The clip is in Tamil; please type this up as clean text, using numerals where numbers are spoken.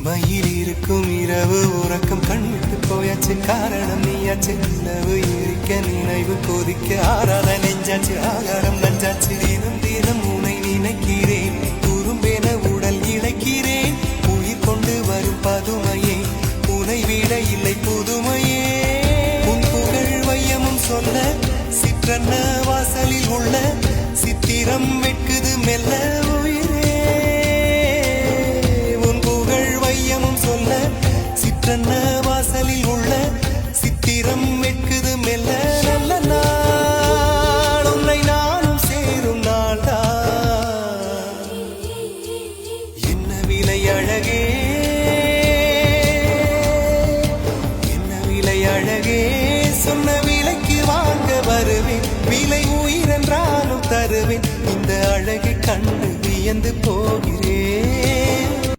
இமையில் இருக்கும் இரவு உறக்கம் கண்விட்டு போயாச்சு காரணம் நீயாச்சு நிலவு இருக்க நினைவு கொதிக்க ஆறாத நெஞ்சாச்சு ஆகாரம் நஞ்சாச்சு தினம் தினம் உனை நினைக்கிறேன் குறும்பென உடல் இழைக்கிறேன் உயிர் கொண்டு வரும் பதுமையே உனை விட இல்லை புதுமையே உன் புகழ் வையமும் சொல்ல சிற்றன்ன வாசலில் உள்ள சித்திரம் வெட்குது மெல்ல வாசலில் உள்ள சித்திரம் வெட்குது மெல்ல நல்ல நாள் உன்னை நானும் சேரும் நாள்தான் என்ன விலை அழகே என்ன விலை அழகே சொன்ன விலைக்கு வாங்க வருவேன் விலை உயிரென்றாலும் தருவேன் இந்த அழகை கண்டு வியந்து போகிறேன்